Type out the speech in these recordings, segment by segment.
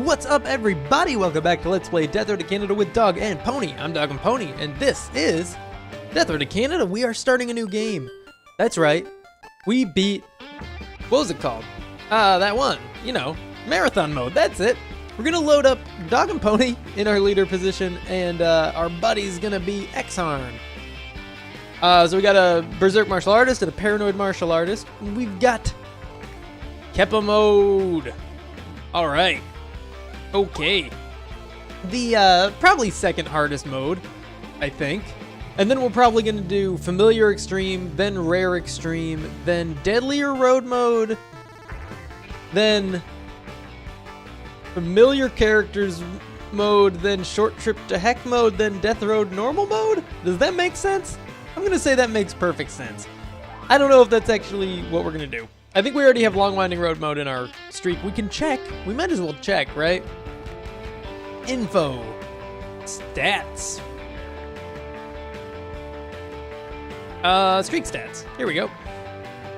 What's up, everybody? Welcome back to Let's Play Death Road to Canada with Dog and Pony. I'm Dog and Pony, and this is Death Road to Canada. We are starting a new game. That's right. We beat... what was it called? That one. You know, marathon mode. That's it. We're going to load up Dog and Pony in our leader position, and our buddy's going to be X-Harn. So we got a Berserk martial artist and a Paranoid martial artist. We've got Keppa mode. All right. Okay. The probably second hardest mode, I think. And then we're probably going to do familiar extreme, then rare extreme, then deadlier road mode, then familiar characters mode, then short trip to heck mode, then death road normal mode. Does that make sense? I'm going to say that makes perfect sense. I don't know if that's actually what we're going to do. I think we already have long winding road mode in our streak. We can check. We might as well check, right? Info. Stats. Streak stats. Here we go.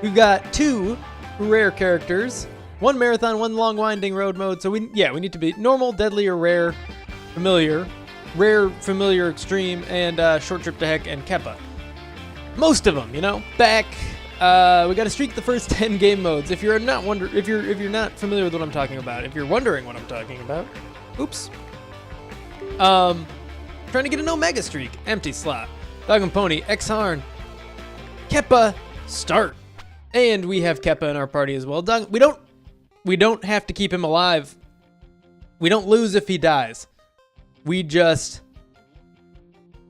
We've got 2 rare characters, 1 marathon, 1 long winding road mode. So we need to be normal, deadly, or rare, familiar, rare, familiar, extreme, and short trip to heck and Keppa. Most of them, you know. Back. We got to streak the first 10 game modes. If you're not if you're not familiar with what I'm talking about, if you're wondering what I'm talking about, oops. Trying to get an Omega streak, empty slot. Dog and Pony, X-Harn, Keppa, start. And we have Keppa in our party as well. Dog, we don't have to keep him alive. We don't lose if he dies. We just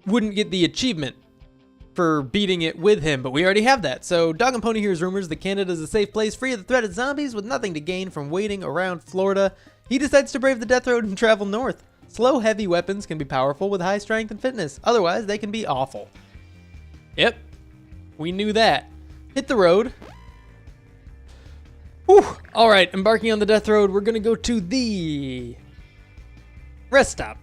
wouldn't get the achievement for beating it with him, but we already have that. So Dog and Pony hears rumors that Canada is a safe place free of the threat of zombies with nothing to gain from waiting around Florida. He decides to brave the death road and travel north. Slow, heavy weapons can be powerful with high strength and fitness. Otherwise, they can be awful. Yep, we knew that. Hit the road. Whew. All right, embarking on the death road, we're gonna go to the rest stop.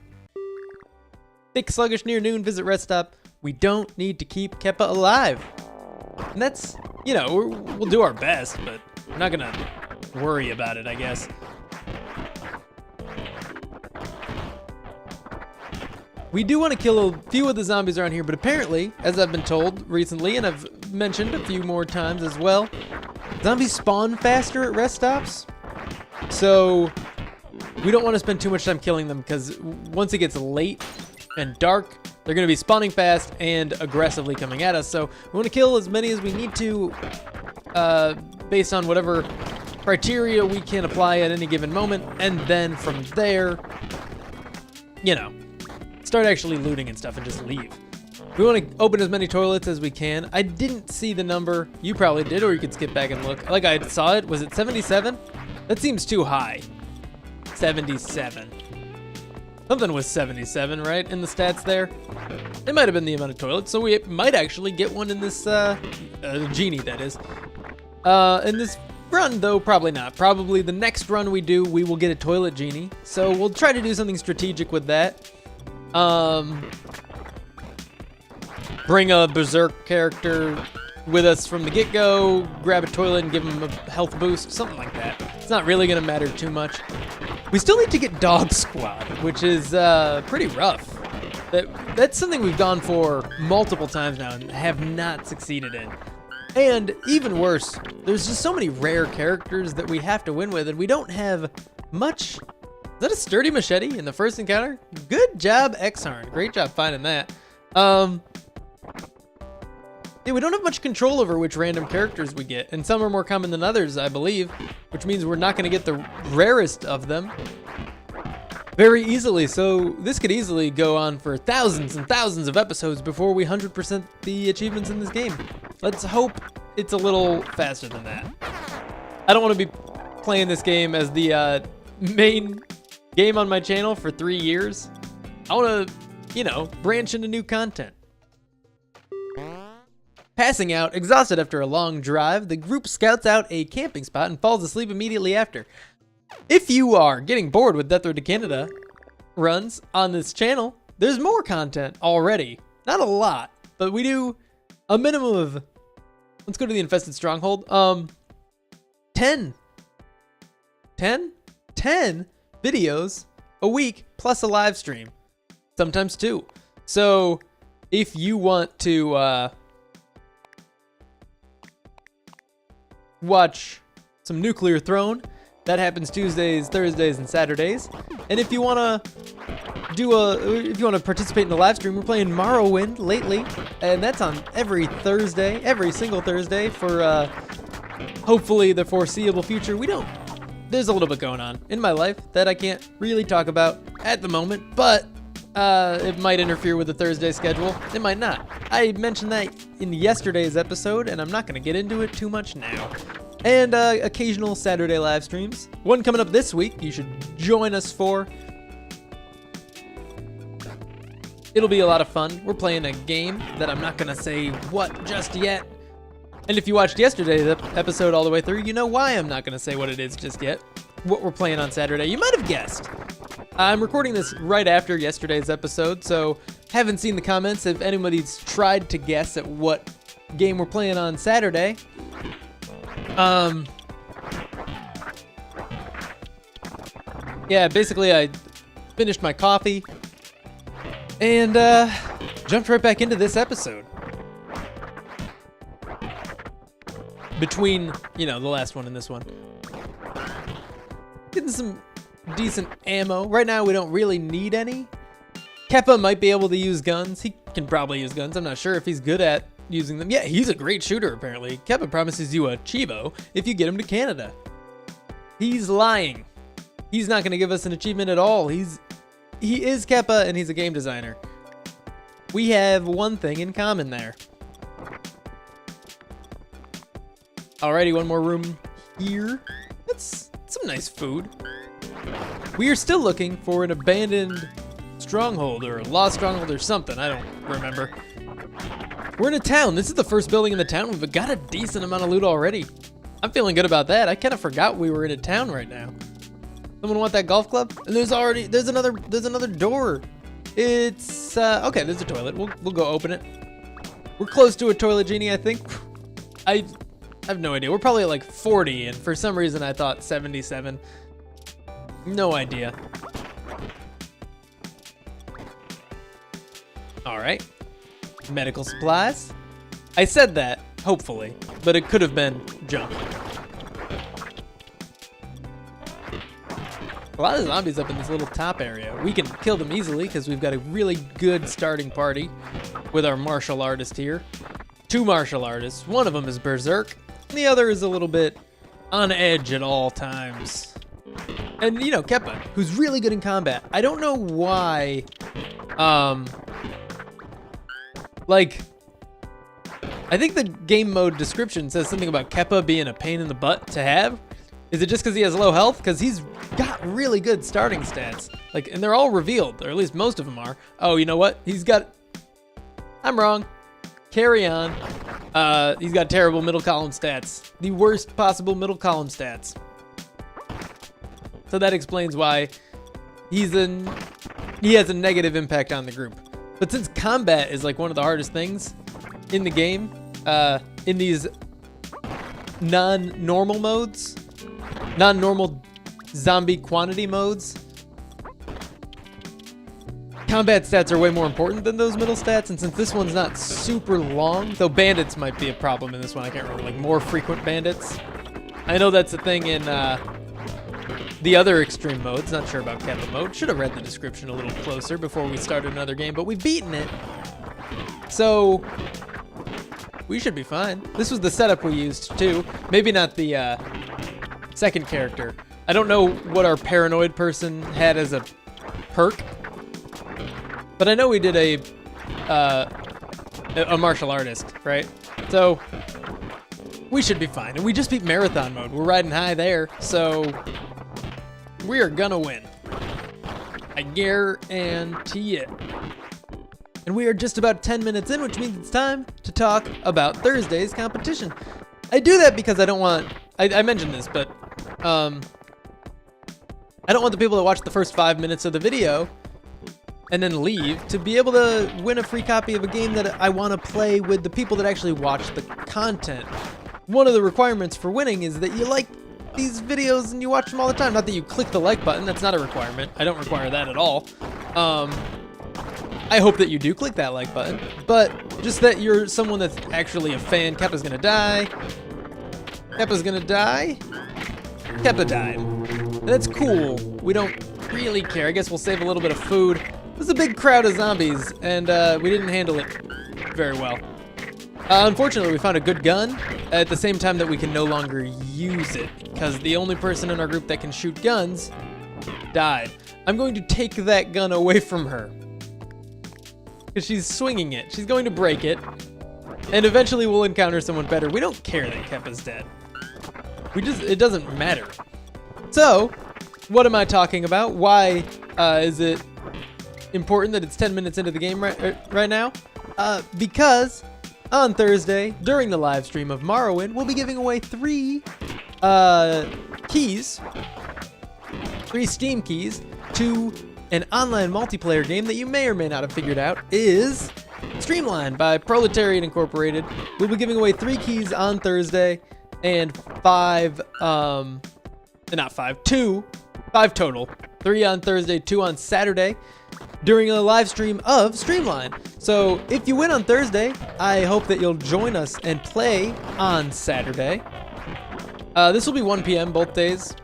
Thick, sluggish, near noon, visit rest stop. We don't need to keep Keppa alive. And that's, you know, we'll do our best, but we're not gonna worry about it, I guess. We do want to kill a few of the zombies around here, but apparently, as I've been told recently, and I've mentioned a few more times as well, zombies spawn faster at rest stops. So we don't want to spend too much time killing them, because once it gets late and dark, they're going to be spawning fast and aggressively coming at us. So we want to kill as many as we need to based on whatever criteria we can apply at any given moment. And then from there, you know, start actually looting and stuff and just leave. We want to open as many toilets as we can. I didn't see the number. You probably did, or you could skip back and look. Like I saw it. Was it 77? That seems too high. 77. Something was 77, right, in the stats there? It might have been the amount of toilets, so we might actually get one in this, genie, that is. In this run, though, probably not. Probably the next run we do, we will get a toilet genie. So we'll try to do something strategic with that. Bring a Berserk character with us from the get-go, grab a toilet and give him a health boost, something like that. It's not really gonna matter too much. We still need to get Dog Squad, which is pretty rough. That's something we've gone for multiple times now and have not succeeded in. And even worse, there's just so many rare characters that we have to win with, and we don't have much. Is that a sturdy machete in the first encounter? Good job, X-Harn. Great job finding that. Yeah, we don't have much control over which random characters we get, and some are more common than others, I believe, which means we're not going to get the rarest of them very easily. So this could easily go on for thousands and thousands of episodes before we 100% the achievements in this game. Let's hope it's a little faster than that. I don't want to be playing this game as the main game on my channel for 3 years. I want to, you know, branch into new content. Passing out, exhausted after a long drive, the group scouts out a camping spot and falls asleep immediately after. If you are getting bored with Death Road to Canada runs on this channel, there's more content already. Not a lot, but we do a minimum of, let's go to the infested stronghold. 10 videos a week plus a live stream, sometimes 2. So if you want to watch some Nuclear Throne, that happens Tuesdays, Thursdays, and Saturdays. And if you want to participate in the live stream, we're playing Morrowind lately, and that's on every Thursday, every single Thursday for hopefully the foreseeable future. There's a little bit going on in my life that I can't really talk about at the moment, but it might interfere with the Thursday schedule. It might not. I mentioned that in yesterday's episode, and I'm not going to get into it too much now. And occasional Saturday live streams. One coming up this week you should join us for. It'll be a lot of fun. We're playing a game that I'm not going to say what just yet. And if you watched yesterday's episode all the way through, you know why I'm not going to say what it is just yet. What we're playing on Saturday. You might have guessed. I'm recording this right after yesterday's episode, so haven't seen the comments if anybody's tried to guess at what game we're playing on Saturday. Yeah, basically I finished my coffee and jumped right back into this episode. Between, the last one and this one. Getting some decent ammo. Right now we don't really need any. Keppa might be able to use guns. He can probably use guns. I'm not sure if he's good at using them. Yeah, he's a great shooter apparently. Keppa promises you a Chivo if you get him to Canada. He's lying. He's not going to give us an achievement at all. He is Keppa and he's a game designer. We have one thing in common there. Alrighty, one more room here. That's some nice food. We are still looking for an abandoned stronghold or a lost stronghold or something. I don't remember. We're in a town. This is the first building in the town. We've got a decent amount of loot already. I'm feeling good about that. I kind of forgot we were in a town right now. Someone want that golf club? And there's another door. It's okay. There's a toilet. We'll go open it. We're close to a toilet genie, I think. I have no idea. We're probably at like 40, and for some reason I thought 77. No idea. All right. Medical supplies. I said that, hopefully, but it could have been junk. A lot of zombies up in this little top area. We can kill them easily because we've got a really good starting party with our martial artist here. 2 martial artists. One of them is Berserk, and the other is a little bit on edge at all times. And, Keppa, who's really good in combat. I don't know why, I think the game mode description says something about Keppa being a pain in the butt to have. Is it just because he has low health? Because he's got really good starting stats. And they're all revealed, or at least most of them are. Oh, you know what? I'm wrong. Carry on. He's got terrible middle column stats. The worst possible middle column stats. So that explains why he has a negative impact on the group. But since combat is one of the hardest things in the game, in these non-normal modes, non-normal zombie quantity modes, combat stats are way more important than those middle stats. And since this one's not super long, though bandits might be a problem in this one, I can't remember, more frequent bandits. I know that's a thing in the other extreme modes. Not sure about Keppa mode. Should have read the description a little closer before we started another game, but we've beaten it. So we should be fine. This was the setup we used too. Maybe not the second character. I don't know what our paranoid person had as a perk, but I know we did a martial artist, right? So we should be fine. And we just beat marathon mode. We're riding high there, so we are gonna win. I guarantee it. And we are just about 10 minutes in, which means it's time to talk about Thursday's competition. I do that because I don't want, I mentioned this, but I don't want the people that watch the first 5 minutes of the video and then leave to be able to win a free copy of a game that I want to play with the people that actually watch the content. One of the requirements for winning is that you like these videos and you watch them all the time. Not that you click the like button, that's not a requirement. I don't require that at all. I hope that you do click that like button, but just that you're someone that's actually a fan. Keppa's gonna die. Keppa's gonna die. Keppa died. And that's cool. We don't really care. I guess we'll save a little bit of food. There's a big crowd of zombies, and we didn't handle it very well. Unfortunately, we found a good gun at the same time that we can no longer use it, because the only person in our group that can shoot guns died. I'm going to take that gun away from her, because she's swinging it. She's going to break it, and eventually we'll encounter someone better. We don't care that Keppa's dead. It doesn't matter. So, what am I talking about? Why is it important that it's 10 minutes into the game right now? Because on Thursday, during the live stream of Morrowind, we'll be giving away 3 keys, 3 Steam keys to an online multiplayer game that you may or may not have figured out is Streamline by Proletariat Incorporated. We'll be giving away 3 keys on Thursday and 2 total. 3 on Thursday, 2 on Saturday during a live stream of Streamline. So if you win on Thursday, I hope that you'll join us and play on Saturday. This will be 1 p.m. both days.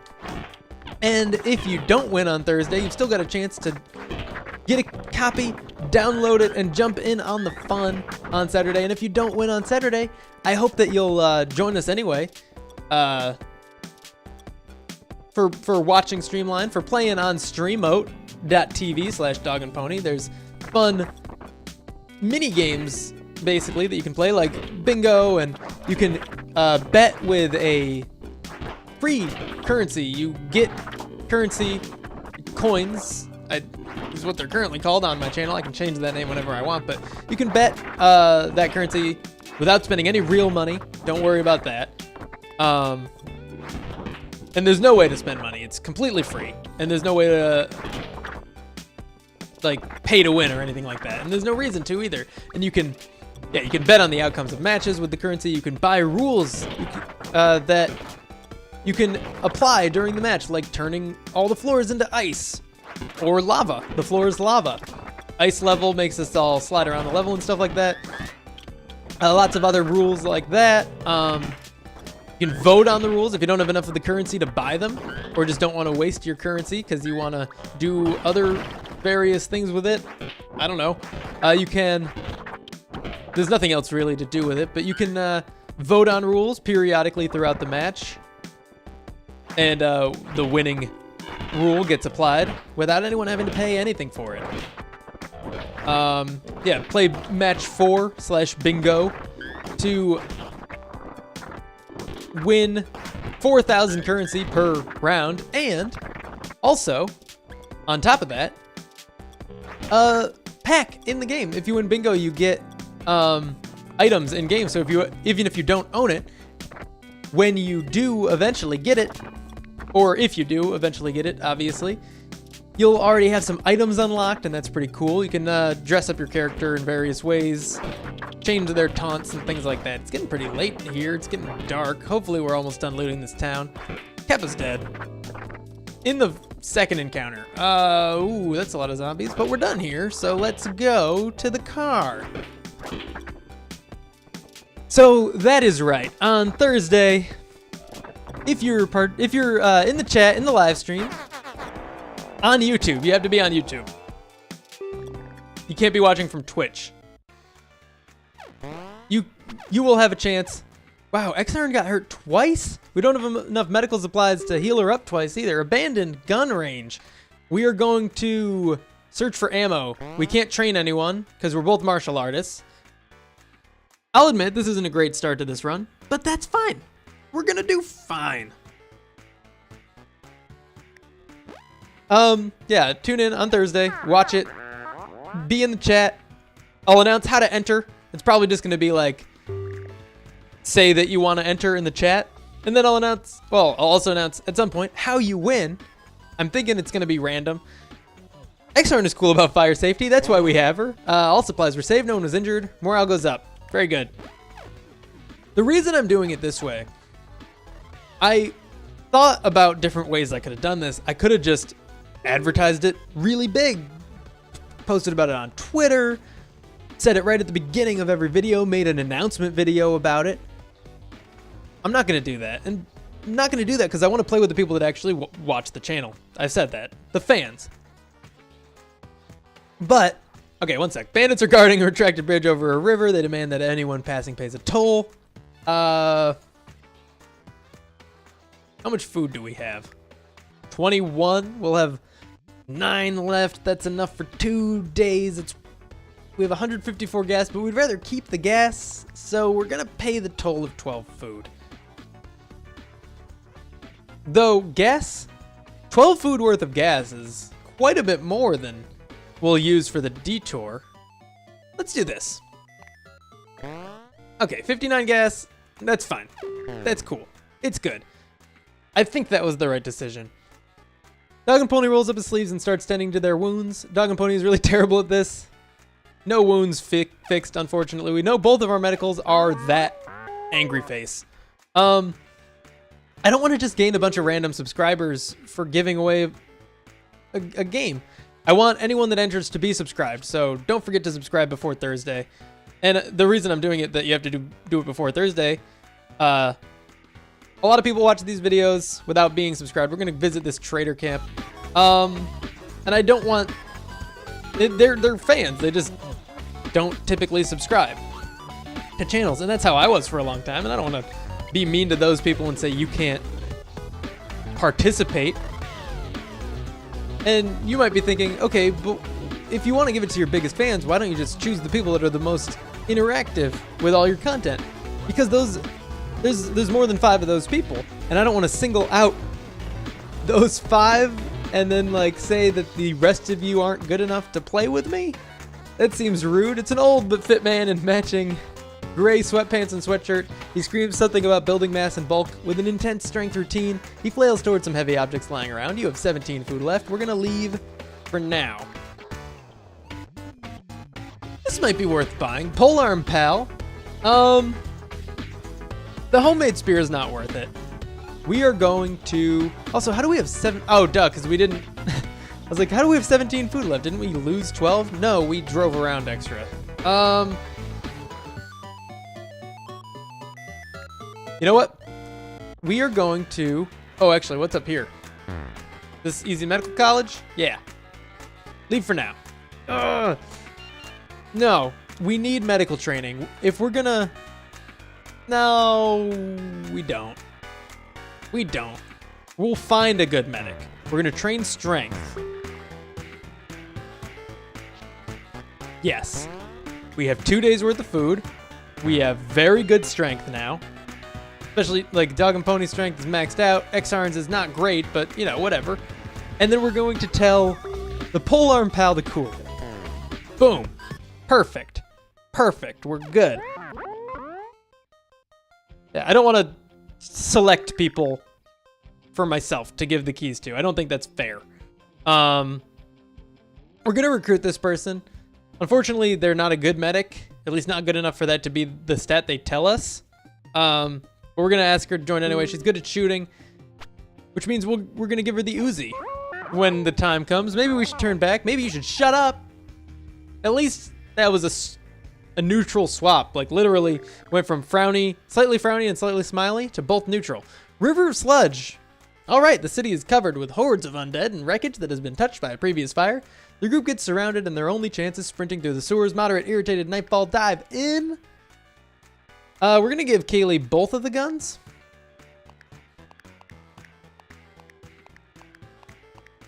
And if you don't win on Thursday, you've still got a chance to get a copy, download it, and jump in on the fun on Saturday. And if you don't win on Saturday, I hope that you'll join us anyway for watching Streamline, for playing on streamote.tv/DogAndPony. There's fun mini games basically that you can play, like bingo, and you can bet with a free currency. You get currency coins. Is what they're currently called on my channel. I can change that name whenever I want, but you can bet that currency without spending any real money. Don't worry about that. And there's no way to spend money. It's completely free, and there's no way to like pay to win or anything like that. And there's no reason to either. And you can bet on the outcomes of matches with the currency. You can buy rules that you can apply during the match, like turning all the floors into ice or lava. The floor is lava. Ice level makes us all slide around the level and stuff like that. Lots of other rules like that. You can vote on the rules if you don't have enough of the currency to buy them, or just don't want to waste your currency because you want to do other various things with it. I don't know. You can... There's nothing else really to do with it, but you can vote on rules periodically throughout the match, and the winning rule gets applied without anyone having to pay anything for it. Yeah, play match 4/bingo to win 4,000 currency per round, and also on top of that, pack in the game. If you win bingo, you get items in game. So even if you don't own it, when you do eventually get it, or if you do eventually get it, obviously, you'll already have some items unlocked, and that's pretty cool. You can dress up your character in various ways, change their taunts and things like that. It's getting pretty late here. It's getting dark. Hopefully we're almost done looting this town. Keppa's dead in the second encounter. Ooh, that's a lot of zombies, but we're done here, so let's go to the car. So that is right. On Thursday, if you're in the chat, in the live stream, on YouTube, you have to be on YouTube. You can't be watching from Twitch. You will have a chance. Wow, X-Iron got hurt twice? We don't have enough medical supplies to heal her up twice either. Abandoned gun range. We are going to search for ammo. We can't train anyone because we're both martial artists. I'll admit this isn't a great start to this run, but that's fine. We're gonna do fine. Yeah, tune in on Thursday, watch it, be in the chat. I'll announce how to enter. It's probably just gonna be like, say that you want to enter in the chat, and then I'll also announce at some point how you win. I'm thinking it's gonna be random. X-Arn is cool about fire safety, that's why we have her. All supplies were saved, no one was injured, morale goes up. Very good. The reason I'm doing it this way, thought about different ways I could have done this. I could have just advertised it really big, posted about it on Twitter, said it right at the beginning of every video, made an announcement video about it. I'm not going to do that. And I'm not going to do that because I want to play with the people that actually watch the channel. I've said that. The fans. But, okay, one sec. Bandits are guarding a retracted bridge over a river. They demand that anyone passing pays a toll. How much food do we have? 21. We'll have 9 left. That's enough for 2 days. We have 154 gas, but we'd rather keep the gas, so we're gonna pay the toll of 12 food. Though gas, 12 food worth of gas is quite a bit more than we'll use for the detour. Let's do this. Okay, 59 gas, that's fine. That's cool. It's good. I think that was the right decision. DogAndPony rolls up his sleeves and starts tending to their wounds. DogAndPony is really terrible at this. No wounds fixed, unfortunately. We know both of our medicals are that angry face. I don't want to just gain a bunch of random subscribers for giving away a game. I want anyone that enters to be subscribed, so don't forget to subscribe before Thursday. And the reason I'm doing it that you have to do it before Thursday, a lot of people watch these videos without being subscribed. We're going to visit this trader camp. And I don't want... They're fans. They just don't typically subscribe to channels. And that's how I was for a long time. And I don't want to be mean to those people and say you can't participate. And you might be thinking, okay, but if you want to give it to your biggest fans, why don't you just choose the people that are the most interactive with all your content? Because there's more than 5 of those people. And I don't want to single out those 5 and then like say that the rest of you aren't good enough to play with me? That seems rude. It's an old but fit man in matching gray sweatpants and sweatshirt. He screams something about building mass and bulk. With an intense strength routine, he flails towards some heavy objects lying around. You have 17 food left. We're gonna leave for now. This might be worth buying. Polearm Pal. The homemade spear is not worth it. We are going to... Also, how do we have 7... Oh, duh, because we didn't... I was like, how do we have 17 food left? Didn't we lose 12? No, we drove around extra. You know what? We are going to... Oh, actually, what's up here? This Easy Medical College? Yeah. Leave for now. No, we need medical training. If we're gonna... No, we don't. We don't. We'll find a good medic. We're gonna train strength. Yes. We have 2 days worth of food. We have very good strength now. Especially, like, DogAndPony strength is maxed out. X-Arns is not great, but, you know, whatever. And then we're going to tell the Polearm Pal to cool. Boom. Perfect. Perfect. We're good. Yeah, I don't want to select people for myself to give the keys to. I don't think that's fair. We're going to recruit this person. Unfortunately, they're not a good medic. At least not good enough for that to be the stat they tell us. But we're going to ask her to join anyway. She's good at shooting, which means we're going to give her the Uzi when the time comes. Maybe we should turn back. Maybe you should shut up. At least that was a neutral swap. Like, literally went from slightly frowny and slightly smiley to both neutral. River of Sludge. All right, the city is covered with hordes of undead and wreckage that has been touched by a previous fire. The group gets surrounded and their only chance is sprinting through the sewers. Moderate, irritated, Nightfall, dive in. We're going to give Kaylee both of the guns.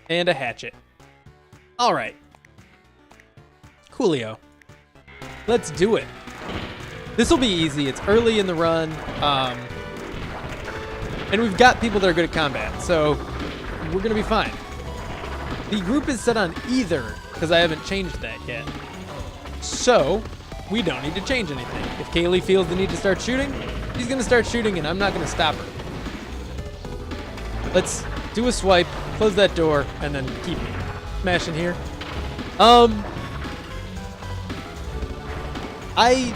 And a hatchet. All right. Coolio. Let's do it. This will be easy. It's early in the run. And we've got people that are good at combat, so we're going to be fine. The group is set on either, because I haven't changed that yet. So, we don't need to change anything. If Kaylee feels the need to start shooting, she's going to start shooting, and I'm not going to stop her. Let's do a swipe, close that door, and then keep smashing here. I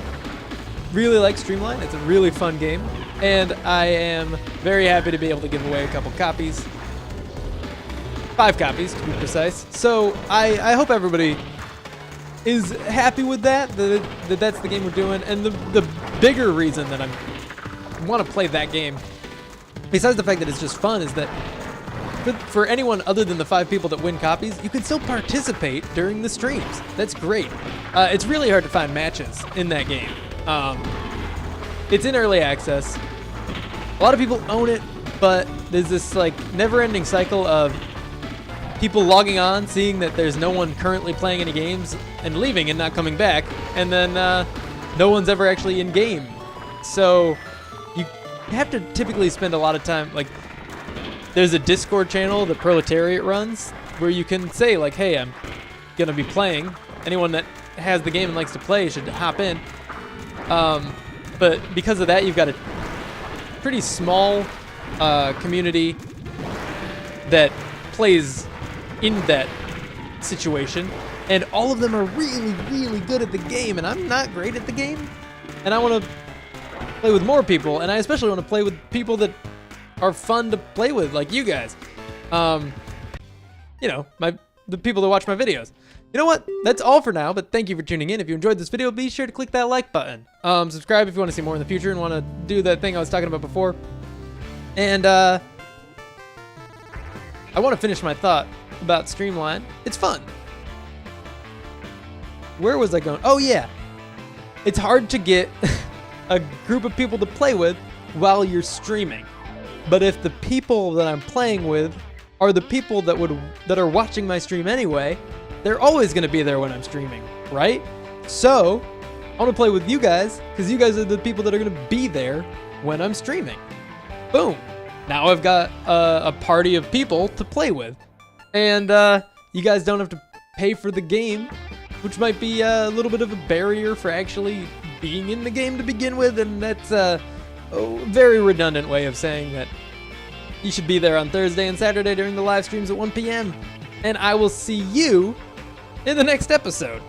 really like Streamline. It's a really fun game. and I am very happy to be able to give away a couple copies. 5 copies, to be precise. So I hope everybody is happy with that, that's the game we're doing. And the bigger reason that I want to play that game, besides the fact that it's just fun, is that for anyone other than the 5 people that win copies, you can still participate during the streams. That's great. It's really hard to find matches in that game. It's in early access. A lot of people own it, but there's this like never-ending cycle of people logging on, seeing that there's no one currently playing any games, and leaving and not coming back, and then no one's ever actually in game. So you have to typically spend a lot of time, like, there's a Discord channel the Proletariat runs where you can say like, hey, I'm gonna be playing. Anyone that has the game and likes to play should hop in. But because of that, you've got a pretty small community that plays in that situation, and all of them are really, really good at the game, and I'm not great at the game, and I want to play with more people, and I especially want to play with people that are fun to play with, like you guys. You know, the people that watch my videos. You know what? That's all for now, but thank you for tuning in. If you enjoyed this video, be sure to click that like button. Subscribe if you want to see more in the future and want to do that thing I was talking about before. And I want to finish my thought about Streamline. It's fun. Where was I going? Oh yeah. It's hard to get a group of people to play with while you're streaming. But if the people that I'm playing with are the people that are watching my stream anyway, they're always going to be there when I'm streaming, right? So I want to play with you guys because you guys are the people that are going to be there when I'm streaming. Boom. Now I've got a party of people to play with. And you guys don't have to pay for the game, which might be a little bit of a barrier for actually being in the game to begin with. And that's a very redundant way of saying that you should be there on Thursday and Saturday during the live streams at 1 p.m. And I will see you in the next episode.